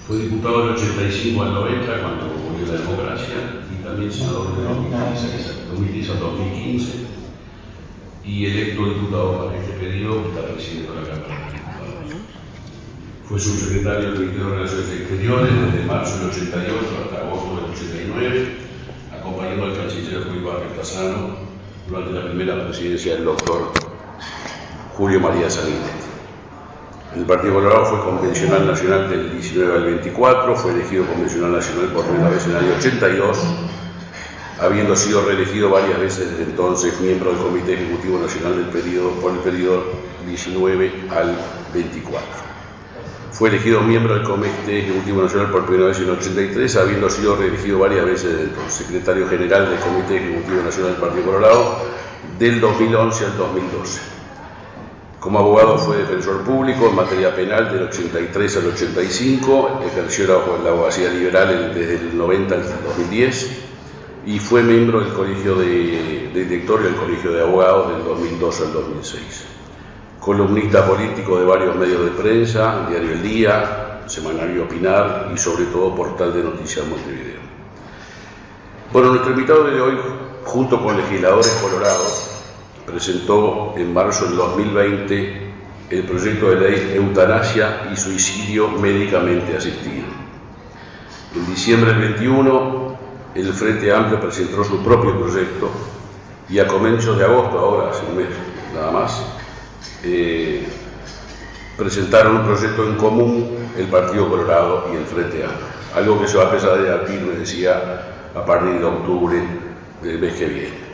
Fue diputado del 85 al 90 cuando volvió la democracia y también senador de 2010 al 2015 y electo diputado para este periodo que está presidiendo la Cámara de Diputados. Fue subsecretario del Ministerio de Relaciones Exteriores desde marzo del 88 hasta agosto del 89, acompañando al canciller Luis Vázquez Casano durante la primera presidencia del doctor Julio María Sanguinetti. En el Partido Colorado fue convencional nacional del 19 al 24, fue elegido convencional nacional por primera vez en el año 82, habiendo sido reelegido varias veces desde entonces miembro del Comité Ejecutivo Nacional por el periodo 19 al 24. Fue elegido miembro del Comité Ejecutivo Nacional por primera vez en el 83, habiendo sido reelegido varias veces desde entonces secretario general del Comité Ejecutivo Nacional del Partido Colorado del 2011 al 2012. Como abogado fue defensor público en materia penal del 83 al 85, ejerció la abogacía liberal desde el 90 al 2010 y fue miembro del Colegio de Directorio del Colegio de Abogados del 2002 al 2006. Columnista político de varios medios de prensa, Diario El Día, Semanario Opinar y sobre todo Portal de Noticias Montevideo. Bueno, nuestro invitado de hoy, junto con legisladores colorados, presentó en marzo del 2020 el proyecto de ley Eutanasia y Suicidio Médicamente Asistido. En diciembre del 21, el Frente Amplio presentó su propio proyecto y a comienzos de agosto, ahora hace un mes nada más, presentaron un proyecto en común el Partido Colorado y el Frente Amplio, algo que se va a empezar a debatir, me decía, a partir de octubre del mes que viene.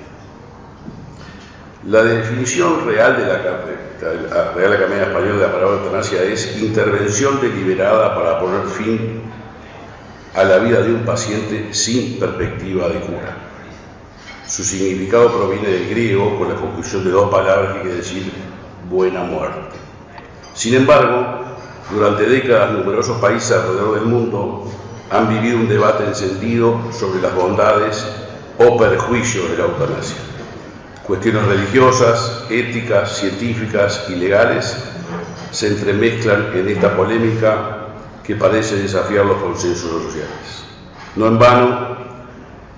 La definición real de la Real Academia Española de la palabra eutanasia es intervención deliberada para poner fin a la vida de un paciente sin perspectiva de cura. Su significado proviene del griego con la conjunción de dos palabras que quiere decir buena muerte. Sin embargo, durante décadas numerosos países alrededor del mundo han vivido un debate encendido sobre las bondades o perjuicios de la eutanasia. Cuestiones religiosas, éticas, científicas y legales se entremezclan en esta polémica que parece desafiar los consensos sociales. No en vano,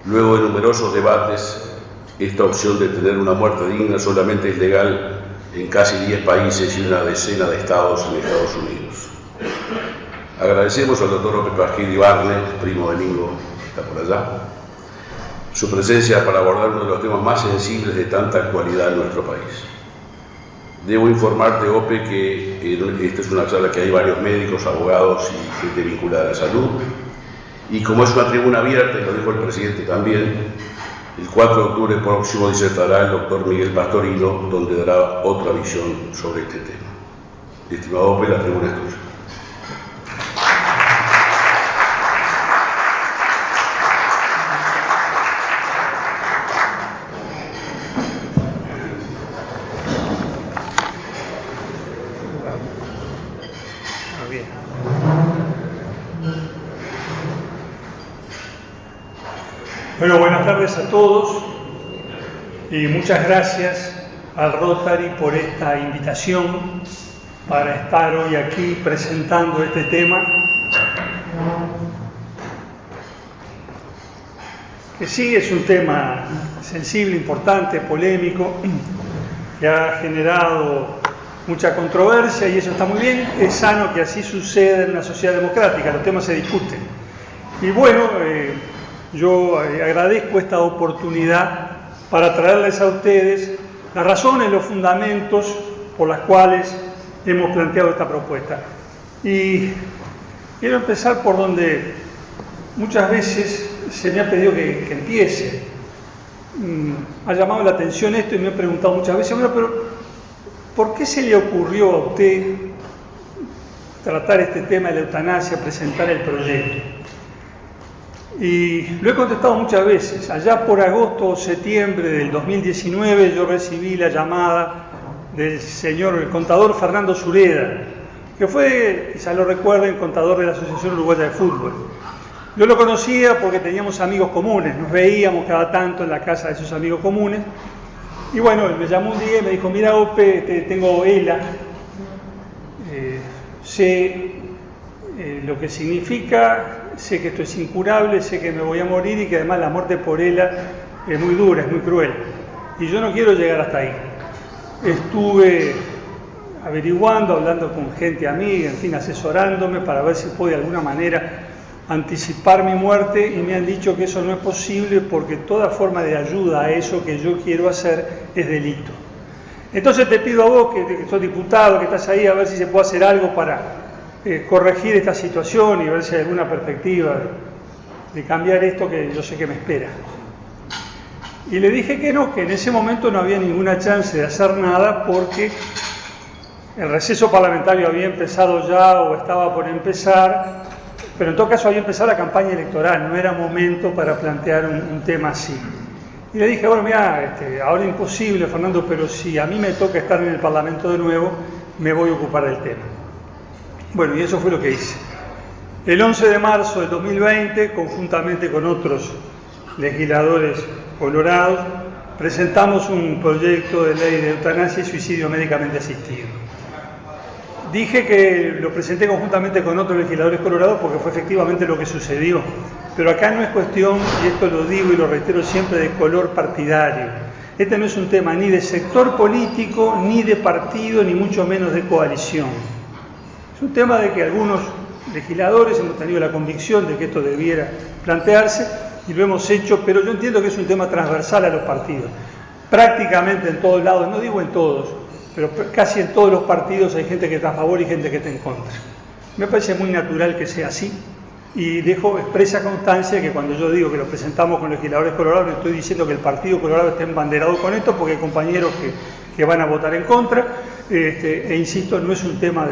luego de numerosos debates, esta opción de tener una muerte digna solamente es legal en casi 10 países y una decena de estados en Estados Unidos. Agradecemos al doctor López Pasquil Ibarne, primo de Mingo, que está por allá, su presencia para abordar uno de los temas más sensibles de tanta actualidad en nuestro país. Debo informarte, Ope, que esta es una sala que hay varios médicos, abogados y gente vinculada a la salud, y como es una tribuna abierta, y lo dijo el presidente también, el 4 de octubre próximo disertará el doctor Miguel Pastorino, donde dará otra visión sobre este tema. Estimado Ope, la tribuna es tuya. Bueno, buenas tardes a todos y muchas gracias al Rotary por esta invitación para estar hoy aquí presentando este tema que sí es un tema sensible, importante, polémico, que ha generado mucha controversia y eso está muy bien, es sano que así suceda en una sociedad democrática, los temas se discuten. Y bueno, yo agradezco esta oportunidad para traerles a ustedes las razones, los fundamentos por las cuales hemos planteado esta propuesta. Y quiero empezar por donde muchas veces se me ha pedido que empiece. Ha llamado la atención esto y me he preguntado muchas veces, bueno, pero ¿por qué se le ocurrió a usted tratar este tema de la eutanasia, presentar el proyecto? Y lo he contestado muchas veces. Allá por agosto o septiembre del 2019 yo recibí la llamada del señor, el contador Fernando Sureda, que fue, quizás lo recuerden, contador de la Asociación Uruguaya de Fútbol. Yo lo conocía porque teníamos amigos comunes, nos veíamos cada tanto en la casa de esos amigos comunes, Y bueno, me llamó un día y me dijo, mira Ope, tengo ELA, sé lo que significa, sé que esto es incurable, sé que me voy a morir y que además la muerte por ELA es muy dura, es muy cruel. Y yo no quiero llegar hasta ahí. Estuve averiguando, hablando con gente amiga, en fin, asesorándome para ver si puedo de alguna manera anticipar mi muerte y me han dicho que eso no es posible porque toda forma de ayuda a eso que yo quiero hacer es delito. Entonces te pido a vos, que sos diputado, que estás ahí, a ver si se puede hacer algo para corregir esta situación y ver si hay alguna perspectiva de cambiar esto que yo sé que me espera. Y le dije que no, que en ese momento no había ninguna chance de hacer nada porque el receso parlamentario había empezado ya o estaba por empezar, pero en todo caso había empezado la campaña electoral, no era momento para plantear un tema así. Y le dije, bueno, mira, ahora imposible, Fernando, pero si a mí me toca estar en el Parlamento de nuevo, me voy a ocupar del tema. Bueno, y eso fue lo que hice. El 11 de marzo del 2020, conjuntamente con otros legisladores colorados, presentamos un proyecto de ley de eutanasia y suicidio médicamente asistido. Dije que lo presenté conjuntamente con otros legisladores colorados porque fue efectivamente lo que sucedió. Pero acá no es cuestión, y esto lo digo y lo reitero siempre, de color partidario. Este no es un tema ni de sector político, ni de partido, ni mucho menos de coalición. Es un tema de que algunos legisladores hemos tenido la convicción de que esto debiera plantearse y lo hemos hecho, pero yo entiendo que es un tema transversal a los partidos. Prácticamente en todos lados, no digo en todos, pero casi en todos los partidos hay gente que está a favor y gente que está en contra. Me parece muy natural que sea así y dejo expresa constancia que cuando yo digo que lo presentamos con legisladores colorados, no estoy diciendo que el Partido Colorado esté embanderado con esto porque hay compañeros que van a votar en contra, e insisto, no es un tema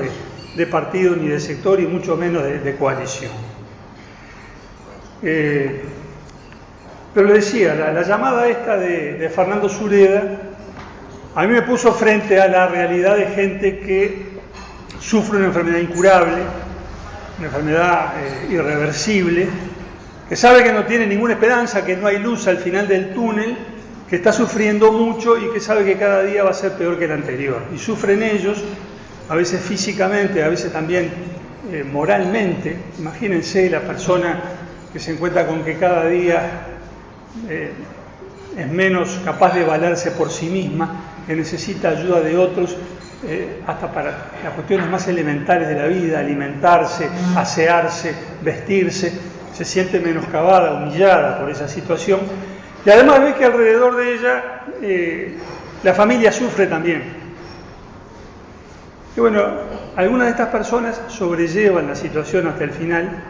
de partido ni de sector y mucho menos de coalición. Pero le decía, la llamada esta de Fernando Sureda a mí me puso frente a la realidad de gente que sufre una enfermedad incurable, una enfermedad irreversible, que sabe que no tiene ninguna esperanza, que no hay luz al final del túnel, que está sufriendo mucho y que sabe que cada día va a ser peor que el anterior. Y sufren ellos, a veces físicamente, a veces también moralmente. Imagínense la persona que se encuentra con que cada día es menos capaz de valerse por sí misma, que necesita ayuda de otros, hasta para las cuestiones más elementales de la vida, alimentarse, asearse, vestirse, se siente menoscabada, humillada por esa situación. Y además ve que alrededor de ella la familia sufre también. Y bueno, algunas de estas personas sobrellevan la situación hasta el final,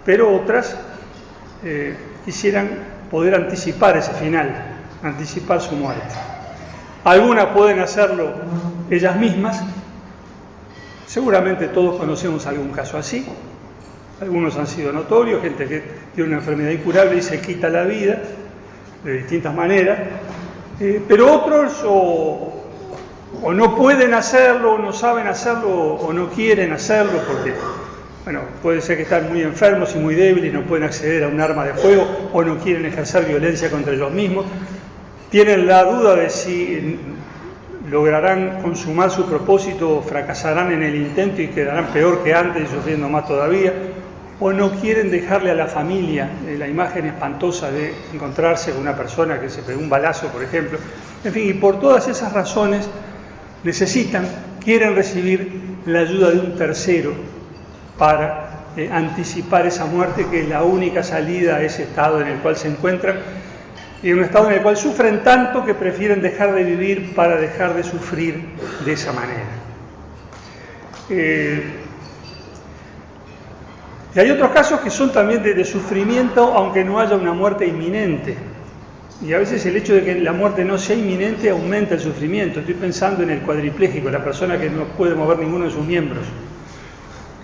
pero otras quisieran poder anticipar ese final, anticipar su muerte. Algunas pueden hacerlo ellas mismas, seguramente todos conocemos algún caso así, algunos han sido notorios, gente que tiene una enfermedad incurable y se quita la vida de distintas maneras, pero otros o no pueden hacerlo, o no saben hacerlo, o no quieren hacerlo porque, bueno, puede ser que están muy enfermos y muy débiles y no pueden acceder a un arma de fuego o no quieren ejercer violencia contra ellos mismos. Tienen la duda de si lograrán consumar su propósito, fracasarán en el intento y quedarán peor que antes y sufriendo más todavía, o no quieren dejarle a la familia la imagen espantosa de encontrarse con una persona que se pegó un balazo, por ejemplo. En fin, y por todas esas razones quieren recibir la ayuda de un tercero para anticipar esa muerte, que es la única salida a ese estado en el cual se encuentran, y un estado en el cual sufren tanto que prefieren dejar de vivir para dejar de sufrir de esa manera. Y hay otros casos que son también de sufrimiento, aunque no haya una muerte inminente. Y a veces el hecho de que la muerte no sea inminente aumenta el sufrimiento. Estoy pensando en el cuadripléjico, la persona que no puede mover ninguno de sus miembros.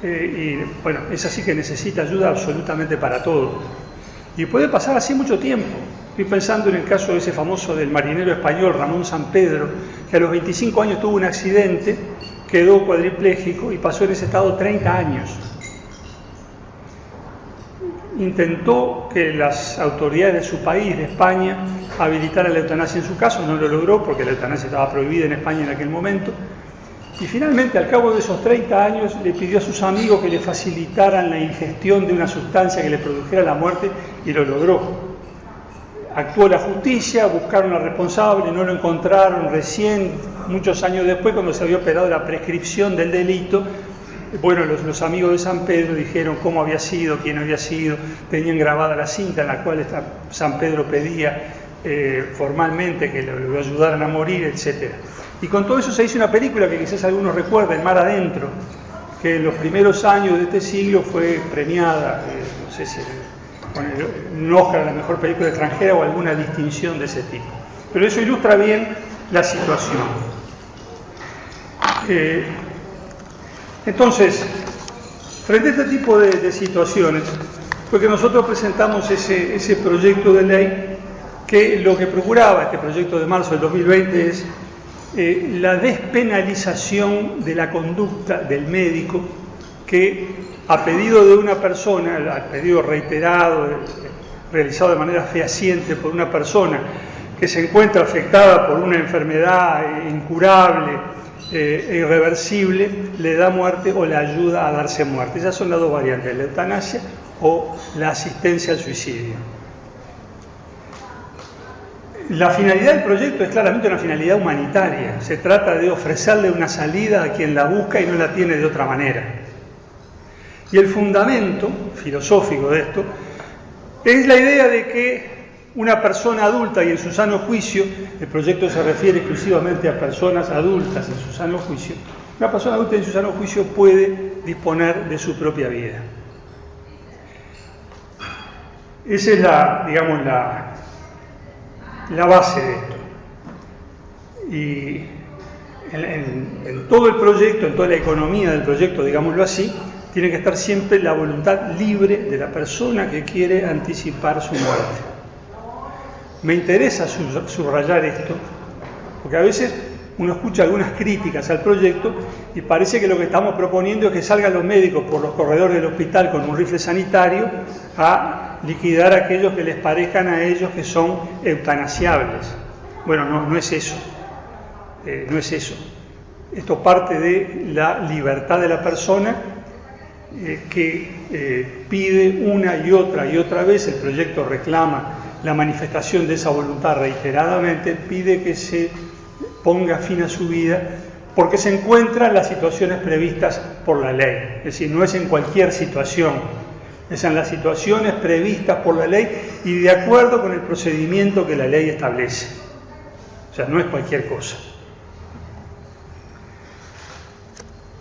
Y bueno, es así que necesita ayuda absolutamente para todo. Y puede pasar así mucho tiempo. Estoy pensando en el caso de ese famoso del marinero español Ramón Sampedro, que a los 25 años tuvo un accidente, quedó cuadripléjico y pasó en ese estado 30 años. intentó que las autoridades de su país, de España, habilitaran la eutanasia en su caso, no lo logró porque la eutanasia estaba prohibida en España en aquel momento, y finalmente al cabo de esos 30 años le pidió a sus amigos que le facilitaran la ingestión de una sustancia que le produjera la muerte y lo logró. Actuó la justicia, buscaron al responsable, no lo encontraron, recién, muchos años después, cuando se había operado la prescripción del delito, bueno, los amigos de San Pedro dijeron cómo había sido, quién había sido, tenían grabada la cinta en la cual San Pedro pedía formalmente que lo ayudaran a morir, etc. Y con todo eso se hizo una película que quizás algunos recuerden, Mar Adentro, que en los primeros años de este siglo fue premiada, no sé si con un Oscar a la mejor película extranjera o alguna distinción de ese tipo. Pero eso ilustra bien la situación. Entonces, frente a este tipo de situaciones, fue que nosotros presentamos ese proyecto de ley que lo que procuraba, este proyecto de marzo del 2020, es la despenalización de la conducta del médico que, a pedido de una persona, a pedido reiterado, realizado de manera fehaciente por una persona que se encuentra afectada por una enfermedad incurable e irreversible, le da muerte o le ayuda a darse muerte. Esas son las dos variantes, la eutanasia o la asistencia al suicidio. La finalidad del proyecto es claramente una finalidad humanitaria. Se trata de ofrecerle una salida a quien la busca y no la tiene de otra manera. Y el fundamento filosófico de esto es la idea de que una persona adulta y en su sano juicio, el proyecto se refiere exclusivamente a personas adultas en su sano juicio, una persona adulta en su sano juicio puede disponer de su propia vida. Esa es la base de esto. Y en todo el proyecto, en toda la economía del proyecto, digámoslo así, tiene que estar siempre la voluntad libre de la persona que quiere anticipar su muerte. Me interesa subrayar esto, porque a veces uno escucha algunas críticas al proyecto y parece que lo que estamos proponiendo es que salgan los médicos por los corredores del hospital con un rifle sanitario a liquidar a aquellos que les parezcan a ellos que son eutanasiables. Bueno, no es eso. No es eso. Esto parte de la libertad de la persona que pide una y otra vez, el proyecto reclama la manifestación de esa voluntad reiteradamente, pide que se ponga fin a su vida porque se encuentra en las situaciones previstas por la ley. Es decir, no es en cualquier situación, es en las situaciones previstas por la ley y de acuerdo con el procedimiento que la ley establece. O sea, no es cualquier cosa.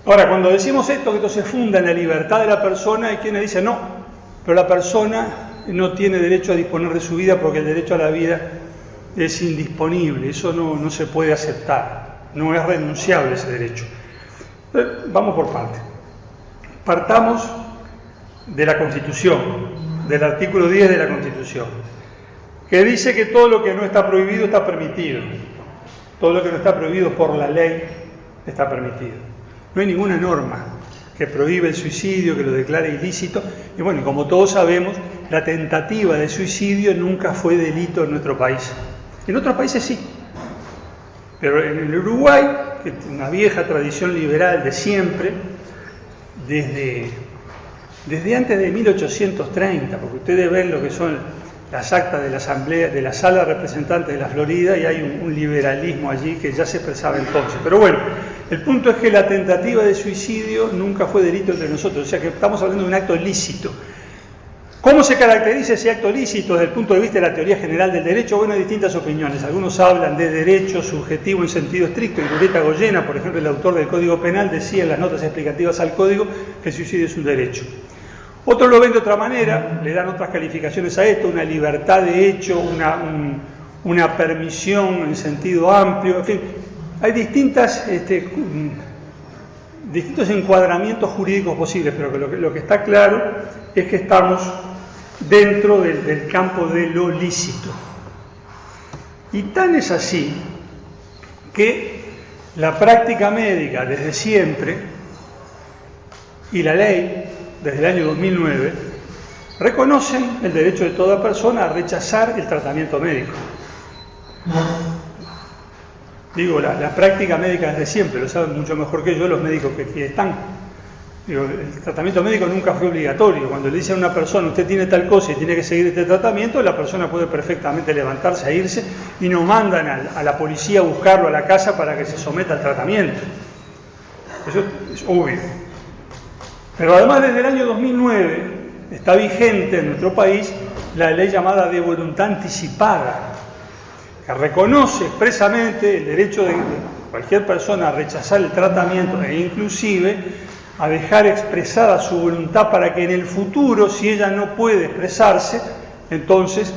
Ahora, cuando decimos esto, que esto se funda en la libertad de la persona, hay quienes dicen no, pero la persona no tiene derecho a disponer de su vida porque el derecho a la vida es indisponible, eso no se puede aceptar, no es renunciable ese derecho. Vamos por partes. Partamos de la Constitución, del artículo 10 de la Constitución, que dice que todo lo que no está prohibido está permitido. Todo lo que no está prohibido por la ley está permitido. No hay ninguna norma que prohíbe el suicidio, que lo declare ilícito. Y bueno, como todos sabemos, la tentativa de suicidio nunca fue delito en nuestro país. En otros países sí. Pero en el Uruguay, que es una vieja tradición liberal de siempre, desde antes de 1830, porque ustedes ven lo que son las actas de la Asamblea, de la Sala de Representantes de la Florida, y hay un liberalismo allí que ya se expresaba entonces. Pero bueno, el punto es que la tentativa de suicidio nunca fue delito entre nosotros, o sea que estamos hablando de un acto lícito. ¿Cómo se caracteriza ese acto lícito desde el punto de vista de la teoría general del derecho? Bueno, hay distintas opiniones. Algunos hablan de derecho subjetivo en sentido estricto. Violeta Goyena, por ejemplo, el autor del Código Penal, decía en las notas explicativas al Código que el suicidio es un derecho. Otros lo ven de otra manera, le dan otras calificaciones a esto, una libertad de hecho, una permisión en sentido amplio, en fin. Hay distintos encuadramientos jurídicos posibles, pero que lo que está claro es que estamos dentro del campo de lo lícito. Y tan es así que la práctica médica desde siempre y la ley desde el año 2009 reconocen el derecho de toda persona a rechazar el tratamiento médico. Digo, la práctica médica desde siempre, lo saben mucho mejor que yo los médicos que aquí están. Digo, el tratamiento médico nunca fue obligatorio. Cuando le dicen a una persona, usted tiene tal cosa y tiene que seguir este tratamiento, la persona puede perfectamente levantarse e irse y no mandan a la policía a buscarlo a la casa para que se someta al tratamiento. Eso es obvio. Pero además, desde el año 2009 está vigente en nuestro país la ley llamada de voluntad anticipada, que reconoce expresamente el derecho de cualquier persona a rechazar el tratamiento e inclusive a dejar expresada su voluntad para que en el futuro, si ella no puede expresarse, entonces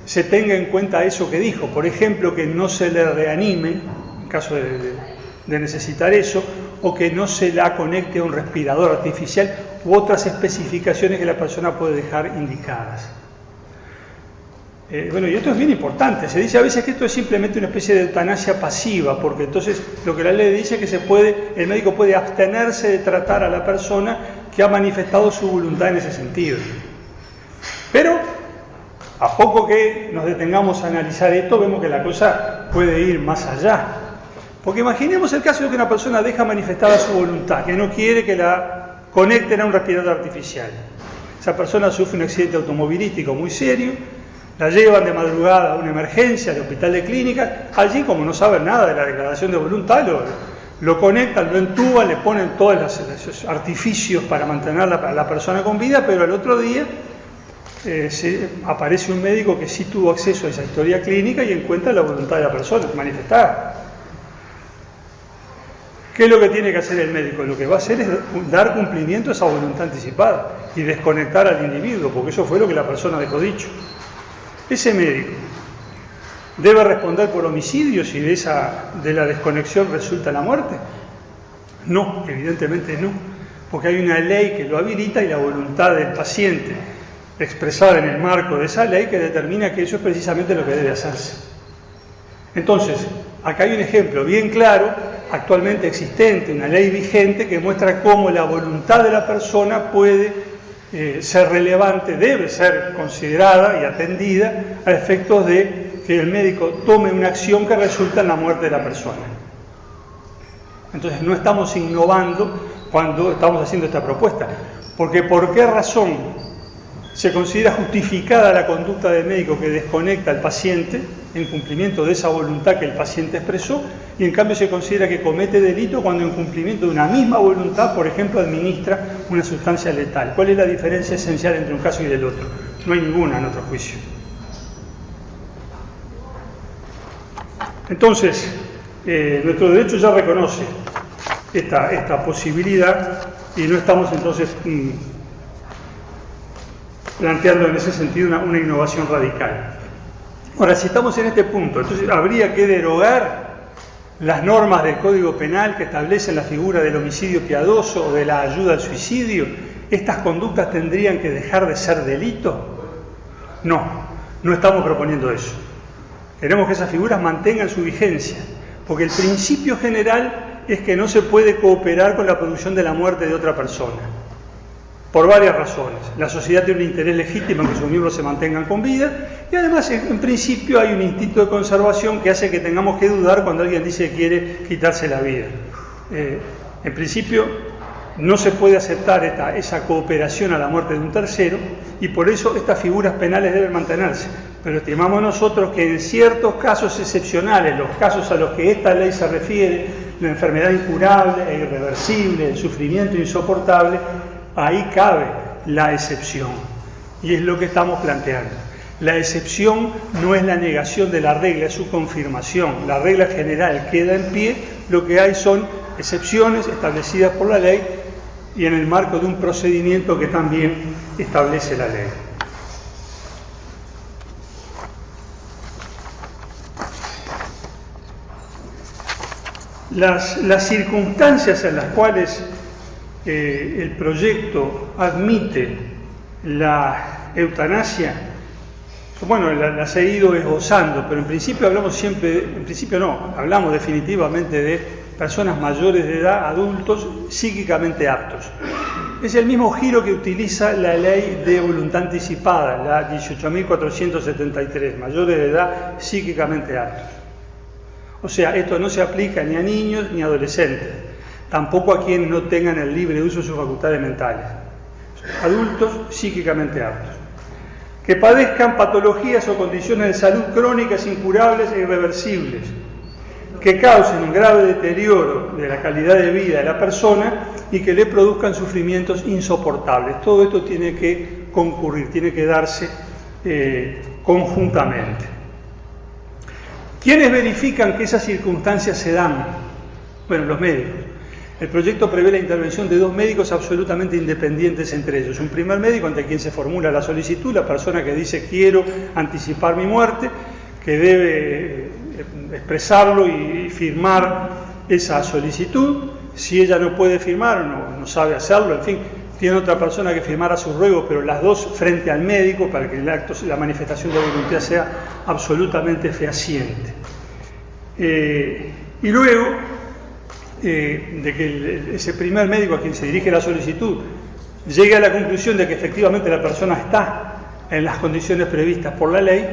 se tenga en cuenta eso que dijo. Por ejemplo, que no se le reanime, en caso de necesitar eso, o que no se la conecte a un respirador artificial u otras especificaciones que la persona puede dejar indicadas. Bueno, y esto es bien importante. Se dice a veces que esto es simplemente una especie de eutanasia pasiva, porque entonces lo que la ley dice es que el médico puede abstenerse de tratar a la persona que ha manifestado su voluntad en ese sentido. Pero, a poco que nos detengamos a analizar esto, vemos que la cosa puede ir más allá. Porque imaginemos el caso de que una persona deja manifestada su voluntad, que no quiere que la conecten a un respirador artificial. Esa persona sufre un accidente automovilístico muy serio, la llevan de madrugada a una emergencia del hospital de clínica. Allí, como no saben nada de la declaración de voluntad, lo conectan, lo entuban, le ponen todos los artificios para mantener a la persona con vida, pero al otro día aparece un médico que sí tuvo acceso a esa historia clínica y encuentra la voluntad de la persona manifestada. ¿Qué es lo que tiene que hacer el médico? Lo que va a hacer es dar cumplimiento a esa voluntad anticipada y desconectar al individuo, porque eso fue lo que la persona dejó dicho. Ese médico debe responder por homicidio si de la desconexión resulta la muerte. No, evidentemente no, porque hay una ley que lo habilita y la voluntad del paciente expresada en el marco de esa ley que determina que eso es precisamente lo que debe hacerse. Entonces, acá hay un ejemplo bien claro, actualmente existente, una ley vigente que muestra cómo la voluntad de la persona puede ser relevante, debe ser considerada y atendida a efectos de que el médico tome una acción que resulta en la muerte de la persona. Entonces no estamos innovando cuando estamos haciendo esta propuesta, porque ¿por qué razón se considera justificada la conducta del médico que desconecta al paciente en cumplimiento de esa voluntad que el paciente expresó, y en cambio se considera que comete delito cuando en cumplimiento de una misma voluntad, por ejemplo, administra una sustancia letal? ¿Cuál es la diferencia esencial entre un caso y el otro? No hay ninguna en nuestro juicio. Entonces, nuestro derecho ya reconoce esta posibilidad y no estamos entonces planteando en ese sentido una innovación radical. Ahora, si estamos en este punto, entonces habría que derogar las normas del Código Penal que establecen la figura del homicidio piadoso o de la ayuda al suicidio. ¿Estas conductas tendrían que dejar de ser delito? No, no estamos proponiendo eso. Queremos que esas figuras mantengan su vigencia, porque el principio general es que no se puede cooperar con la producción de la muerte de otra persona, por varias razones. La sociedad tiene un interés legítimo en que sus miembros se mantengan con vida, y además, en principio, hay un instinto de conservación que hace que tengamos que dudar cuando alguien dice que quiere quitarse la vida. En principio, no se puede aceptar esa cooperación a la muerte de un tercero, y por eso estas figuras penales deben mantenerse. Pero estimamos nosotros que en ciertos casos excepcionales, los casos a los que esta ley se refiere, la enfermedad incurable e irreversible, el sufrimiento insoportable, ahí cabe la excepción, y es lo que estamos planteando. La excepción no es la negación de la regla, es su confirmación. La regla general queda en pie, lo que hay son excepciones establecidas por la ley y en el marco de un procedimiento que también establece la ley. Las circunstancias en las cuales el proyecto admite la eutanasia, bueno, las he ido esbozando, pero en principio hablamos definitivamente de personas mayores de edad, adultos psíquicamente aptos. es el mismo giro que utiliza la ley de voluntad anticipada, la 18.473, mayores de edad psíquicamente aptos. O sea, esto no se aplica ni a niños ni a adolescentes, tampoco a quienes no tengan el libre uso de sus facultades mentales. Adultos psíquicamente aptos. Que padezcan patologías o condiciones de salud crónicas, incurables e irreversibles, que causen un grave deterioro de la calidad de vida de la persona y que le produzcan sufrimientos insoportables. Todo esto tiene que concurrir, tiene que darse conjuntamente. ¿Quiénes verifican que esas circunstancias se dan? Bueno, los médicos. El proyecto prevé la intervención de 2 médicos absolutamente independientes entre ellos. Un primer médico ante quien se formula la solicitud, la persona que dice quiero anticipar mi muerte, que debe expresarlo y firmar esa solicitud. Si ella no puede firmar o no sabe hacerlo, en fin, tiene otra persona que firmara su ruego, pero las dos frente al médico para que la manifestación de voluntad sea absolutamente fehaciente. Y luego de que ese primer médico a quien se dirige la solicitud llegue a la conclusión de que efectivamente la persona está en las condiciones previstas por la ley,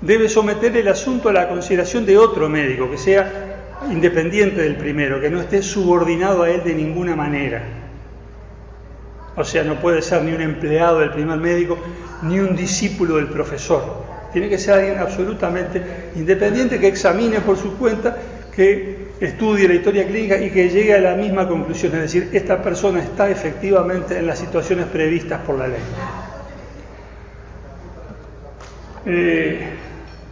debe someter el asunto a la consideración de otro médico que sea independiente del primero, que no esté subordinado a él de ninguna manera. O sea, no puede ser ni un empleado del primer médico ni un discípulo del profesor. Tiene que ser alguien absolutamente independiente que examine por su cuenta, que estudie la historia clínica y que llegue a la misma conclusión, es decir, esta persona está efectivamente en las situaciones previstas por la ley.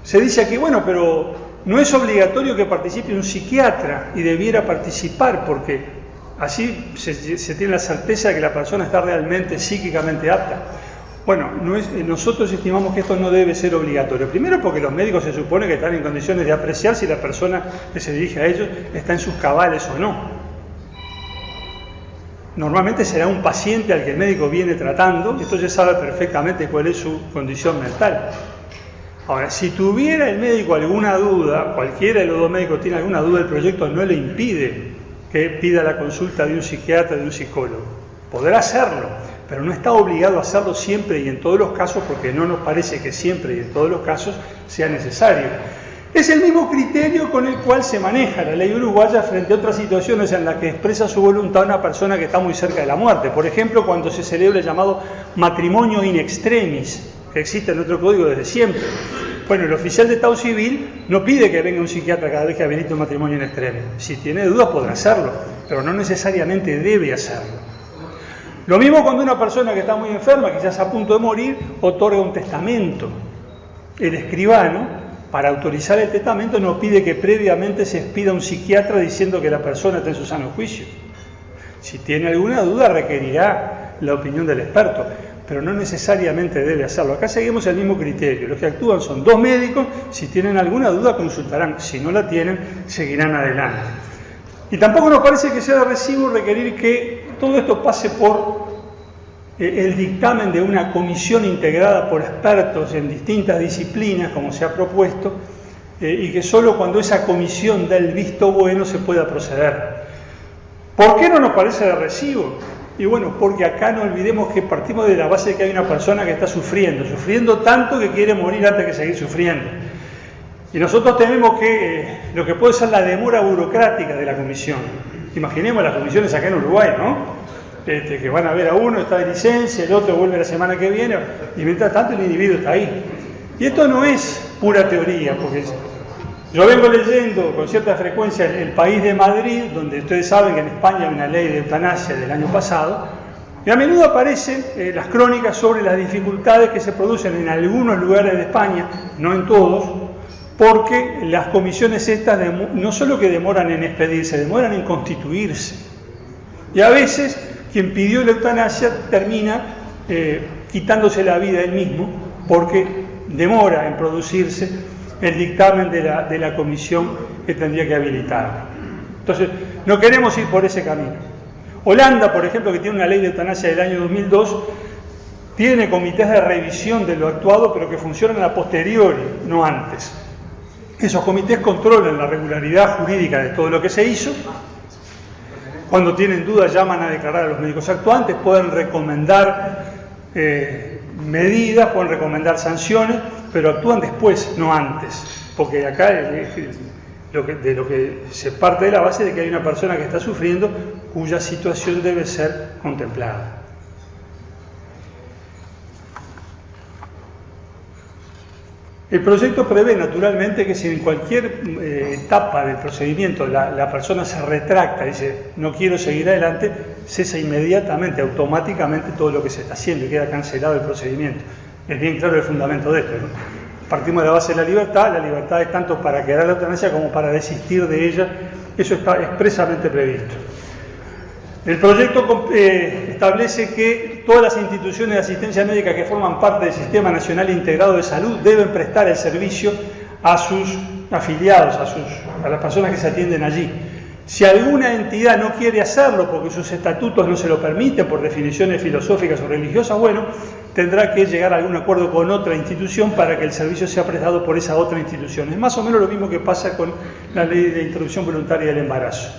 Se dice aquí, bueno, pero no es obligatorio que participe un psiquiatra, y debiera participar porque así se tiene la certeza de que la persona está realmente psíquicamente apta. Bueno, nosotros estimamos que esto no debe ser obligatorio. Primero porque los médicos se supone que están en condiciones de apreciar si la persona que se dirige a ellos está en sus cabales o no. Normalmente será un paciente al que el médico viene tratando, y entonces sabe perfectamente cuál es su condición mental. Ahora, si tuviera el médico alguna duda, cualquiera de los dos médicos tiene alguna duda, el proyecto no le impide que pida la consulta de un psiquiatra, de un psicólogo. Podrá hacerlo, pero no está obligado a hacerlo siempre y en todos los casos, porque no nos parece que siempre y en todos los casos sea necesario. Es el mismo criterio con el cual se maneja la ley uruguaya frente a otras situaciones en las que expresa su voluntad una persona que está muy cerca de la muerte. Por ejemplo, cuando se celebra el llamado matrimonio in extremis, que existe en nuestro código desde siempre. Bueno, el oficial de Estado Civil no pide que venga un psiquiatra cada vez que habilite un matrimonio in extremis. Si tiene dudas podrá hacerlo, pero no necesariamente debe hacerlo. Lo mismo cuando una persona que está muy enferma, quizás a punto de morir, otorga un testamento. El escribano, para autorizar el testamento, no pide que previamente se expida un psiquiatra diciendo que la persona está en su sano juicio. Si tiene alguna duda, requerirá la opinión del experto, pero no necesariamente debe hacerlo. Acá seguimos el mismo criterio. Los que actúan son dos médicos. Si tienen alguna duda, consultarán. Si no la tienen, seguirán adelante. Y tampoco nos parece que sea de recibo requerir que todo esto pase por el dictamen de una comisión integrada por expertos en distintas disciplinas, como se ha propuesto, y que solo cuando esa comisión da el visto bueno se pueda proceder. ¿Por qué no nos parece de recibo? Y bueno, porque acá no olvidemos que partimos de la base de que hay una persona que está sufriendo tanto que quiere morir antes que seguir sufriendo. Y nosotros tememos que lo que puede ser la demora burocrática de la comisión. Imaginemos las comisiones acá en Uruguay, ¿no? Que van a ver a uno, está de licencia, el otro vuelve la semana que viene, y mientras tanto el individuo está ahí. Y esto no es pura teoría, porque yo vengo leyendo con cierta frecuencia El País de Madrid, donde ustedes saben que en España hay una ley de eutanasia del año pasado, y a menudo aparecen las crónicas sobre las dificultades que se producen en algunos lugares de España, no en todos, porque las comisiones estas no solo que demoran en expedirse, demoran en constituirse. Y a veces quien pidió la eutanasia termina quitándose la vida él mismo, porque demora en producirse el dictamen de la comisión que tendría que habilitar. Entonces, no queremos ir por ese camino. Holanda, por ejemplo, que tiene una ley de eutanasia del año 2002, tiene comités de revisión de lo actuado, pero que funcionan a posteriori, no antes. Esos comités controlan la regularidad jurídica de todo lo que se hizo Cuando tienen dudas llaman a declarar a los médicos actuantes, pueden recomendar medidas, pueden recomendar sanciones, pero actúan después, no antes, porque acá de lo que se parte de la base de que hay una persona que está sufriendo cuya situación debe ser contemplada. El proyecto prevé naturalmente que si en cualquier etapa del procedimiento la persona se retracta y dice no quiero seguir adelante, cesa inmediatamente, automáticamente todo lo que se está haciendo y queda cancelado el procedimiento. Es bien claro el fundamento de esto, ¿no? Partimos de la base de la libertad es tanto para quedar la eutanasia como para desistir de ella, eso está expresamente previsto. El proyecto establece que todas las instituciones de asistencia médica que forman parte del Sistema Nacional Integrado de Salud deben prestar el servicio a sus afiliados, a las personas que se atienden allí. Si alguna entidad no quiere hacerlo porque sus estatutos no se lo permiten por definiciones filosóficas o religiosas, bueno, tendrá que llegar a algún acuerdo con otra institución para que el servicio sea prestado por esa otra institución. Es más o menos lo mismo que pasa con la ley de interrupción voluntaria del embarazo.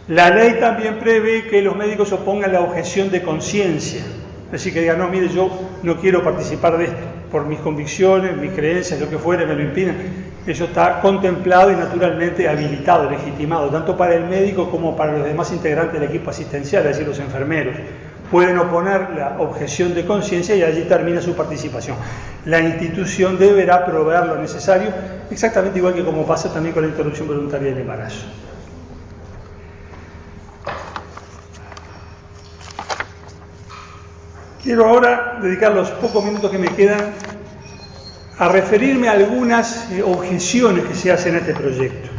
La ley también prevé que los médicos opongan la objeción de conciencia, es decir, que digan, no, mire, yo no quiero participar de esto, por mis convicciones, mis creencias, lo que fuere, me lo impiden. Eso está contemplado y naturalmente habilitado, legitimado, tanto para el médico como para los demás integrantes del equipo asistencial, es decir, los enfermeros. Pueden oponer la objeción de conciencia y allí termina su participación. La institución deberá proveer lo necesario, exactamente igual que como pasa también con la interrupción voluntaria del embarazo. Quiero ahora dedicar los pocos minutos que me quedan a referirme a algunas objeciones que se hacen a este proyecto.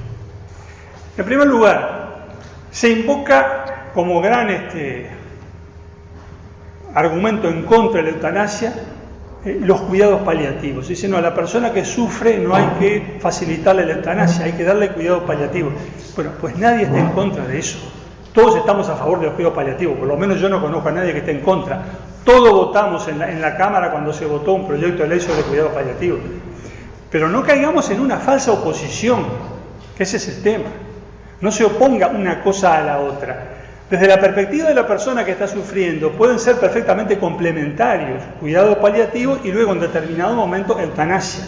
En primer lugar, se invoca como gran argumento en contra de la eutanasia los cuidados paliativos. Dice, no, a la persona que sufre no hay que facilitarle la eutanasia, hay que darle cuidados paliativos. Bueno, pues nadie está en contra de eso. Todos estamos a favor de los cuidados paliativos, por lo menos yo no conozco a nadie que esté en contra. Todos votamos en la Cámara cuando se votó un proyecto de ley sobre cuidados paliativos. Pero no caigamos en una falsa oposición, que ese es el tema. No se oponga una cosa a la otra. Desde la perspectiva de la persona que está sufriendo, pueden ser perfectamente complementarios, cuidados paliativos y luego en determinado momento eutanasia.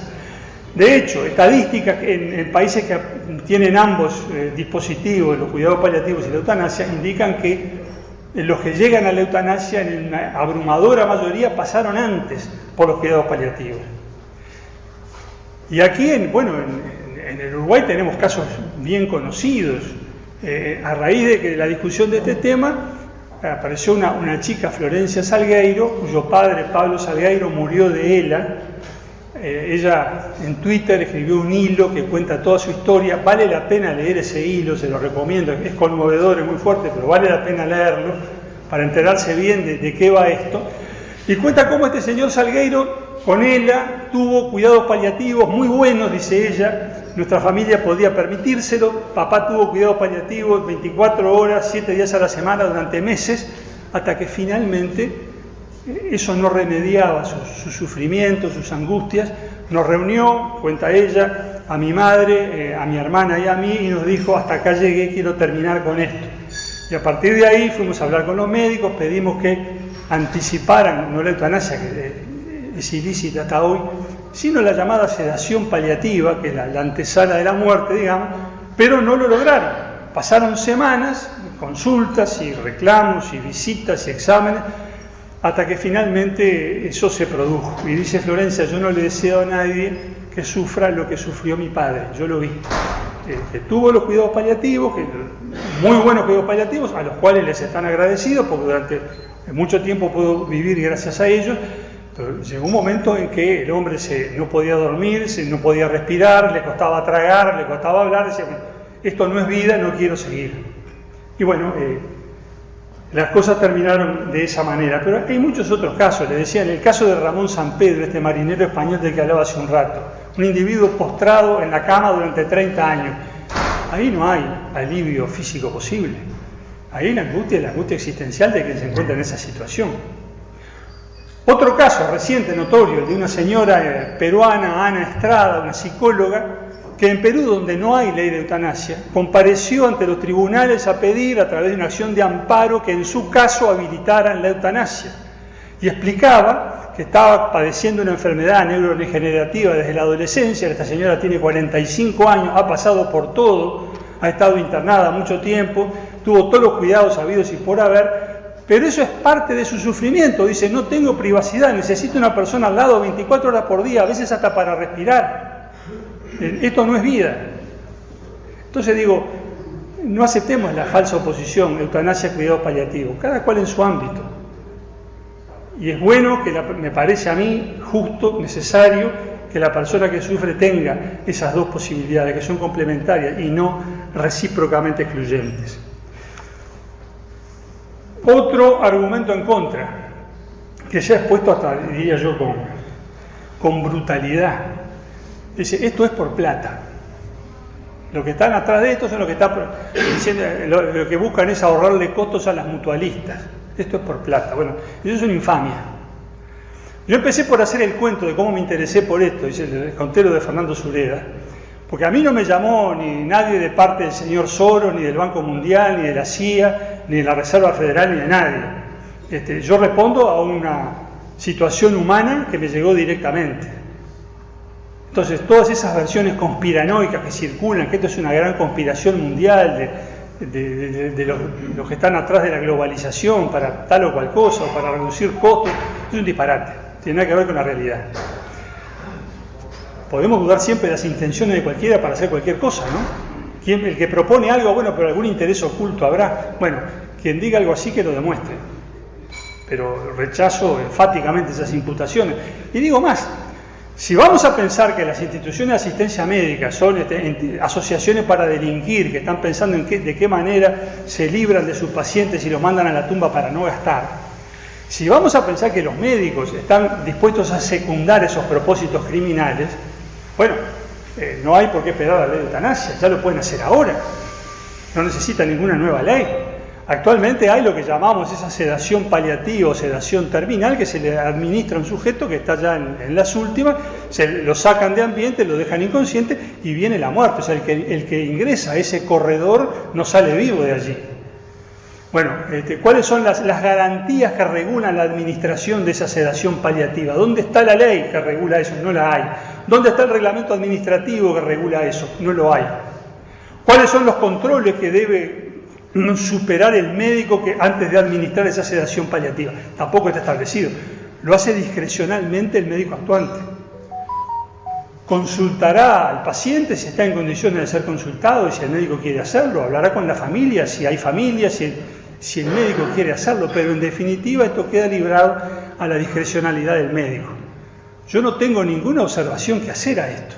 De hecho, estadísticas en países que tienen ambos dispositivos, los cuidados paliativos y la eutanasia, indican que los que llegan a la eutanasia en una abrumadora mayoría pasaron antes por los cuidados paliativos. Y aquí, en el Uruguay tenemos casos bien conocidos. A raíz de que la discusión de este tema, apareció una chica, Florencia Salgueiro, cuyo padre, Pablo Salgueiro, murió de ELA. Ella en Twitter escribió un hilo que cuenta toda su historia. Vale la pena leer ese hilo, se lo recomiendo, es conmovedor, es muy fuerte, pero vale la pena leerlo para enterarse bien de qué va esto. Y cuenta cómo este señor Salgueiro, con ELA, tuvo cuidados paliativos muy buenos, dice ella. Nuestra familia podía permitírselo. Papá tuvo cuidados paliativos 24 horas, 7 días a la semana durante meses, hasta que finalmente eso no remediaba sus sufrimientos, sus angustias. Nos reunió, cuenta ella, a mi madre, a mi hermana y a mí, y nos dijo, hasta acá llegué, quiero terminar con esto. Y a partir de ahí fuimos a hablar con los médicos, pedimos que anticiparan, no la eutanasia, que es ilícita hasta hoy, sino la llamada sedación paliativa, que es la antesala de la muerte, digamos, pero no lo lograron. Pasaron semanas, consultas y reclamos y visitas y exámenes, hasta que finalmente eso se produjo. Y dice Florencia, yo no le deseo a nadie que sufra lo que sufrió mi padre, yo lo vi. Que tuvo los cuidados paliativos, muy buenos cuidados paliativos, a los cuales les están agradecidos, porque durante mucho tiempo pudo vivir gracias a ellos, pero llegó un momento en que el hombre no podía dormir, no podía respirar, le costaba tragar, le costaba hablar, decía, esto no es vida, no quiero seguir. Y bueno, las cosas terminaron de esa manera, pero hay muchos otros casos. Les decía, en el caso de Ramón Sampedro, este marinero español del que hablaba hace un rato, un individuo postrado en la cama durante 30 años, ahí no hay alivio físico posible, ahí la angustia existencial de quien se encuentra en esa situación. Otro caso reciente, notorio, de una señora peruana, Ana Estrada, una psicóloga, que en Perú, donde no hay ley de eutanasia, compareció ante los tribunales a pedir, a través de una acción de amparo, que en su caso habilitaran la eutanasia. Y explicaba que estaba padeciendo una enfermedad neurodegenerativa desde la adolescencia. Esta señora tiene 45 años, ha pasado por todo, ha estado internada mucho tiempo, tuvo todos los cuidados habidos y por haber, pero eso es parte de su sufrimiento. Dice, no tengo privacidad, necesito una persona al lado 24 horas por día, a veces hasta para respirar. Esto no es vida. Entonces digo, no aceptemos la falsa oposición, eutanasia, cuidado paliativo, cada cual en su ámbito. Y es bueno que, me parece a mí, justo, necesario, que la persona que sufre tenga esas dos posibilidades, que son complementarias y no recíprocamente excluyentes. Otro argumento en contra, que se ha expuesto hasta, diría yo, con brutalidad. Dice, esto es por plata. Los que están atrás de esto son los que están diciendo, lo que buscan es ahorrarle costos a las mutualistas. Esto es por plata. Bueno, eso es una infamia. Yo empecé por hacer el cuento de cómo me interesé por esto, dice el contero de Fernando Sureda, porque a mí no me llamó ni nadie de parte del señor Soros, ni del Banco Mundial, ni de la CIA, ni de la Reserva Federal, ni de nadie. Yo respondo a una situación humana que me llegó directamente. Entonces, todas esas versiones conspiranoicas que circulan, que esto es una gran conspiración mundial de los que están atrás de la globalización para tal o cual cosa, o para reducir costos, es un disparate, tiene nada que ver con la realidad. Podemos dudar siempre de las intenciones de cualquiera para hacer cualquier cosa, ¿no? El que propone algo, bueno, pero algún interés oculto habrá. Bueno, quien diga algo así que lo demuestre. Pero rechazo enfáticamente esas imputaciones. Y digo más, si vamos a pensar que las instituciones de asistencia médica son asociaciones para delinquir, que están pensando en de qué manera se libran de sus pacientes y los mandan a la tumba para no gastar, si vamos a pensar que los médicos están dispuestos a secundar esos propósitos criminales, bueno, no hay por qué esperar a la ley de eutanasia, ya lo pueden hacer ahora, no necesita ninguna nueva ley. Actualmente hay lo que llamamos esa sedación paliativa o sedación terminal, que se le administra a un sujeto que está ya en las últimas, se lo sacan de ambiente, lo dejan inconsciente y viene la muerte. O sea, el que ingresa a ese corredor no sale vivo de allí. Bueno, ¿cuáles son las garantías que regulan la administración de esa sedación paliativa? ¿Dónde está la ley que regula eso? No la hay. ¿Dónde está el reglamento administrativo que regula eso? No lo hay. ¿Cuáles son los controles que debe superar el médico que antes de administrar esa sedación paliativa? Tampoco está establecido. Lo hace discrecionalmente el médico actuante. Consultará al paciente si está en condiciones de ser consultado y si el médico quiere hacerlo, hablará con la familia, si hay familia, si el médico quiere hacerlo, pero en definitiva esto queda librado a la discrecionalidad del médico. Yo no tengo ninguna observación que hacer a esto.